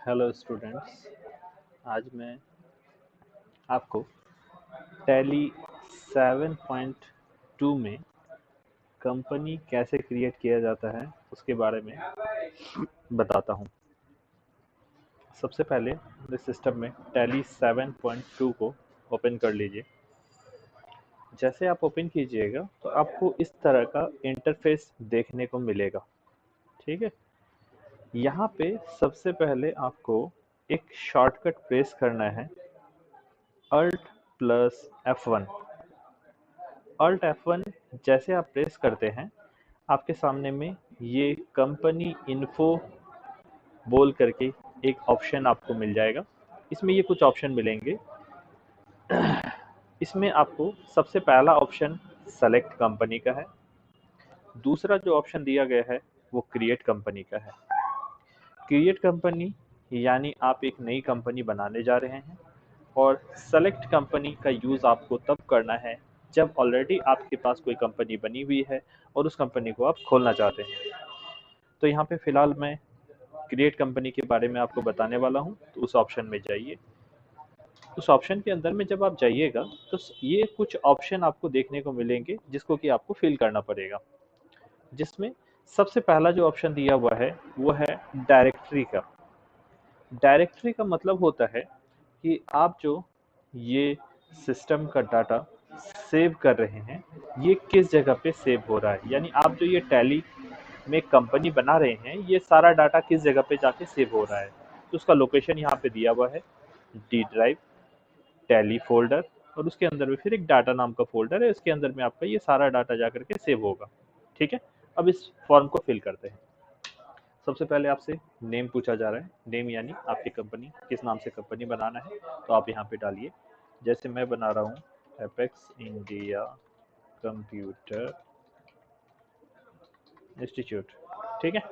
Hello students. आज मैं आपको टैली 7.2 में कंपनी कैसे क्रिएट किया जाता है उसके बारे में बताता हूँ। सबसे पहले अपने सिस्टम में टैली 7.2 को ओपन कर लीजिए। जैसे आप ओपन कीजिएगा तो आपको इस तरह का इंटरफेस देखने को मिलेगा। ठीक है, यहाँ पे सबसे पहले आपको एक शॉर्टकट प्रेस करना है, Alt plus F1। Alt F1 जैसे आप प्रेस करते हैं, आपके सामने में ये कंपनी इन्फो बोल करके एक ऑप्शन आपको मिल जाएगा। इसमें ये कुछ ऑप्शन मिलेंगे। इसमें आपको सबसे पहला ऑप्शन सेलेक्ट कंपनी का है। दूसरा जो ऑप्शन दिया गया है वो क्रिएट कंपनी का है। क्रिएट कंपनी यानी आप एक नई कंपनी बनाने जा रहे हैं, और सेलेक्ट कंपनी का यूज़ आपको तब करना है जब ऑलरेडी आपके पास कोई कंपनी बनी हुई है और उस कंपनी को आप खोलना चाहते हैं। तो यहाँ पे फ़िलहाल मैं क्रिएट कंपनी के बारे में आपको बताने वाला हूँ, तो उस ऑप्शन में जाइए। उस ऑप्शन के अंदर में जब आप जाइएगा तो ये कुछ ऑप्शन आपको देखने को मिलेंगे जिसको कि आपको फिल करना पड़ेगा। जिसमें सबसे पहला जो ऑप्शन दिया हुआ है वो है डायरेक्टरी का। डायरेक्टरी का मतलब होता है कि आप जो ये सिस्टम का डाटा सेव कर रहे हैं, ये किस जगह पे सेव हो रहा है। यानी आप जो ये टैली में कंपनी बना रहे हैं, ये सारा डाटा किस जगह पे जाके सेव हो रहा है। तो उसका लोकेशन यहाँ पे दिया हुआ है, डी ड्राइव, टैली फोल्डर, और उसके अंदर में फिर एक डाटा नाम का फोल्डर है, उसके अंदर में आपका ये सारा डाटा जा करके सेव होगा। ठीक है, अब इस फॉर्म को फिल करते हैं। सबसे पहले आपसे नेम पूछा जा रहा है। नेम यानी आपकी कंपनी किस नाम से कंपनी बनाना है, तो आप यहाँ पे डालिए। जैसे मैं बना रहा हूँ एपेक्स इंडिया कंप्यूटर इंस्टीट्यूट। ठीक है,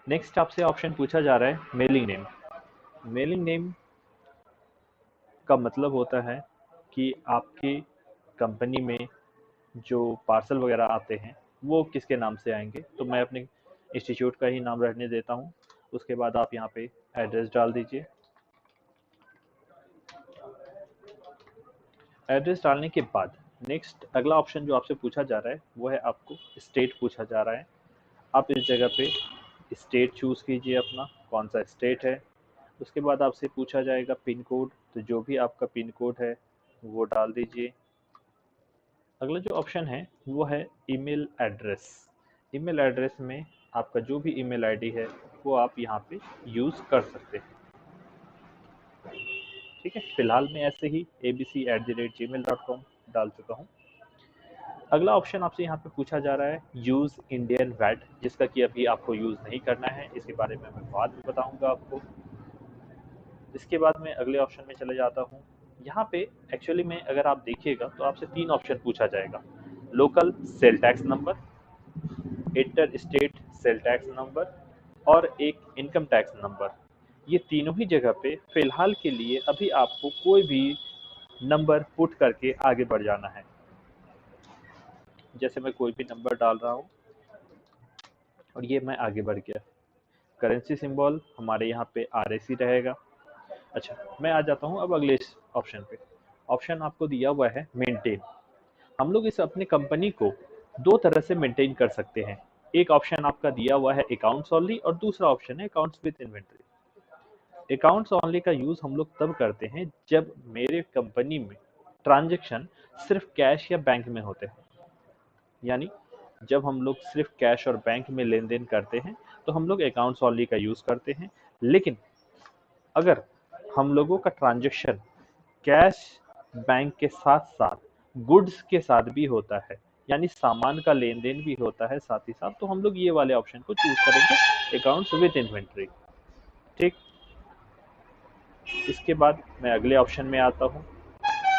नेक्स्ट आपसे ऑप्शन पूछा जा रहा है मेलिंग नेम। मेलिंग नेम का मतलब होता है कि आपकी कंपनी में जो पार्सल वगैरह आते हैं वो किसके नाम से आएंगे। तो मैं अपने इंस्टीट्यूट का ही नाम रहने देता हूँ। उसके बाद आप यहाँ पे एड्रेस डाल दीजिए। एड्रेस डालने के बाद नेक्स्ट अगला ऑप्शन जो आपसे पूछा जा रहा है वो है, आपको स्टेट पूछा जा रहा है। आप इस जगह पे स्टेट चूज़ कीजिए, अपना कौन सा स्टेट है। उसके बाद आपसे पूछा जाएगा पिन कोड, तो जो भी आपका पिन कोड है वो डाल दीजिए। अगला जो ऑप्शन है वो है ईमेल एड्रेस। ईमेल एड्रेस में आपका जो भी ईमेल आईडी है वो आप यहाँ पे यूज़ कर सकते हैं। ठीक है, फिलहाल मैं ऐसे ही abc@gmail.com डाल चुका हूँ। अगला ऑप्शन आपसे यहाँ पे पूछा जा रहा है यूज़ इंडियन वैट, जिसका कि अभी आपको यूज़ नहीं करना है। इसके बारे में मैं बाद में बताऊँगा आपको। इसके बाद मैं अगले ऑप्शन में चले जाता हूँ। यहाँ पे एक्चुअली में अगर आप देखिएगा तो आपसे 3 ऑप्शन पूछा जाएगा। Local sale tax number, inter state sale tax number, और एक इनकम टैक्स नंबर। ये तीनों ही जगह पे फ़िलहाल के लिए अभी आपको कोई भी नंबर पुट करके आगे बढ़ जाना है। जैसे मैं कोई भी नंबर डाल रहा हूँ और ये मैं आगे बढ़ गया। करेंसी सिंबल हमारे यहाँ पे RAC रहेगा। अच्छा, मैं आ जाता हूँ अब अगले ऑप्शन पे। ऑप्शन आपको दिया हुआ है मेंटेन। हम लोग इस अपने कंपनी को 2 तरह से मेंटेन कर सकते हैं। एक ऑप्शन आपका दिया हुआ है अकाउंट्स ओनली, और दूसरा ऑप्शन है accounts with inventory. Accounts only का यूज़ हम लोग तब करते हैं जब मेरे कंपनी में ट्रांजैक्शन सिर्फ कैश या बैंक में होते हैं। यानी जब हम लोग सिर्फ कैश और बैंक में लेन देन करते हैं तो हम लोग अकाउंट्स ओनली का यूज़ करते हैं। लेकिन अगर हम लोगों का ट्रांजैक्शन कैश बैंक के साथ साथ गुड्स के साथ भी होता है, यानी सामान का लेन देन भी होता है साथ ही साथ, तो हम लोग ये वाले ऑप्शन को चूज करेंगे, अकाउंट्स विद इन्वेंट्री। ठीक, इसके बाद मैं अगले ऑप्शन में आता हूँ।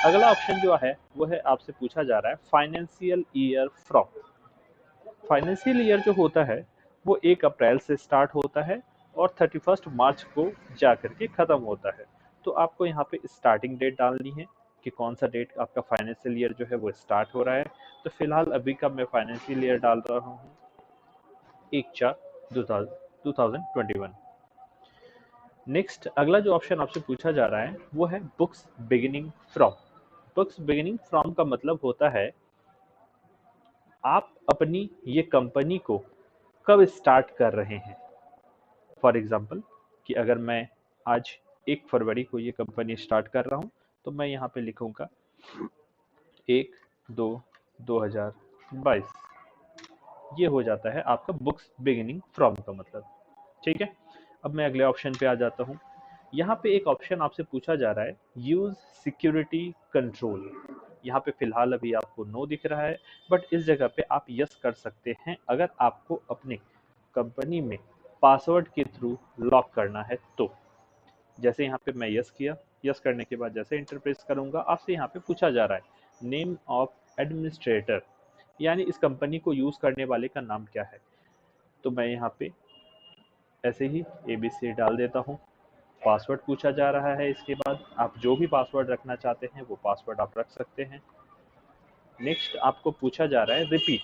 अगला ऑप्शन जो है वो है, आपसे पूछा जा रहा है financial year from. Financial year जो होता है वो 1 अप्रैल से स्टार्ट होता है और 31 मार्च को जा करके ख़त्म होता है। तो आपको यहाँ पे स्टार्टिंग डेट डालनी है कि कौन सा डेट आपका फाइनेंशियल ईयर जो है वो स्टार्ट हो रहा है। तो फिलहाल अभी का मैं फाइनेंशियल ईयर डाल रहा हूँ 1/4/2021। नेक्स्ट अगला जो ऑप्शन आपसे पूछा जा रहा है वो है books beginning from. Books beginning from का मतलब होता है आप अपनी ये कंपनी को कब स्टार्ट कर रहे हैं। फॉर एग्जांपल कि अगर मैं आज 1 फरवरी को ये कंपनी स्टार्ट कर रहा हूँ तो मैं यहाँ पे लिखूंगा 1/2/2022। ये हो जाता है आपका बुक्स बिगिनिंग फ्रॉम का मतलब। ठीक है, अब मैं अगले ऑप्शन पे आ जाता हूँ। यहाँ पे एक ऑप्शन आपसे पूछा जा रहा है यूज सिक्योरिटी कंट्रोल। यहाँ पे फिलहाल अभी आपको नो दिख रहा है, बट इस जगह पे आप यस कर सकते हैं अगर आपको अपने कंपनी में पासवर्ड के थ्रू लॉक करना है तो। जैसे यहाँ पे मैं यस किया, यस करने के बाद जैसे इंटर प्रेस करूंगा आपसे यहाँ पे पूछा जा रहा है नेम ऑफ एडमिनिस्ट्रेटर, यानी इस कंपनी को यूज करने वाले का नाम क्या है। तो मैं यहाँ पे ऐसे ही ABC डाल देता हूँ। पासवर्ड पूछा जा रहा है, इसके बाद आप जो भी पासवर्ड रखना चाहते हैं वो पासवर्ड आप रख सकते हैं। नेक्स्ट आपको पूछा जा रहा है रिपीट।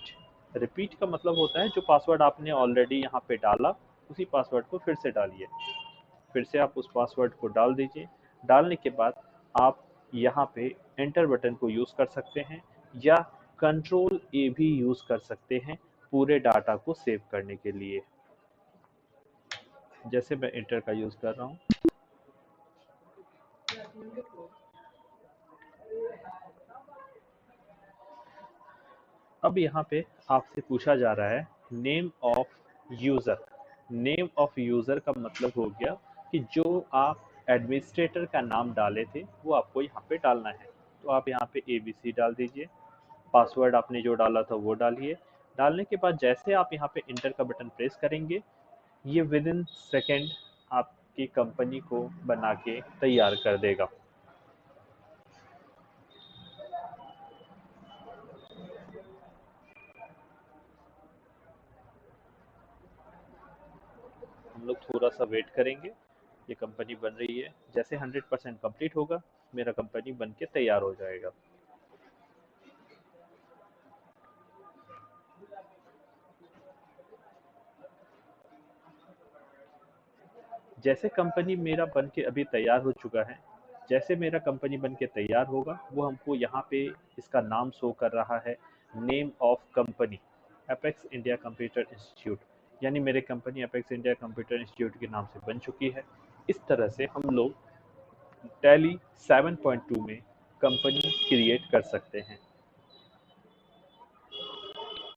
रिपीट का मतलब होता है जो पासवर्ड आपने ऑलरेडी यहाँ पे डाला उसी पासवर्ड को फिर से डालिए। फिर से आप उस पासवर्ड को डाल दीजिए। डालने के बाद आप यहाँ पे एंटर बटन को यूज़ कर सकते हैं या कंट्रोल A भी यूज़ कर सकते हैं पूरे डाटा को सेव करने के लिए। जैसे मैं एंटर का यूज़ कर रहा हूँ। अब यहाँ पे आपसे पूछा जा रहा है name of user. Name of user का मतलब हो गया कि जो आप एडमिनिस्ट्रेटर का नाम डाले थे वो आपको यहाँ पे डालना है। तो आप यहाँ पे ABC डाल दीजिए। पासवर्ड आपने जो डाला था वो डालिए। डालने के बाद जैसे आप यहाँ पे इंटर का बटन प्रेस करेंगे ये विद इन सेकेंड आपकी कंपनी को बना के तैयार कर देगा। हम लोग थोड़ा सा वेट करेंगे, ये कंपनी बन रही है। जैसे 100% कंप्लीट होगा मेरा कंपनी बन के तैयार हो जाएगा। जैसे कंपनी मेरा बन के अभी तैयार हो चुका है, जैसे मेरा कंपनी बन के तैयार होगा वो हमको यहाँ पे इसका नाम शो कर रहा है name of company apex India computer institute, यानी मेरे company apex India computer institute के नाम से बन चुकी है। इस तरह से हम लोग टैली 7.2 में कंपनी क्रिएट कर सकते हैं।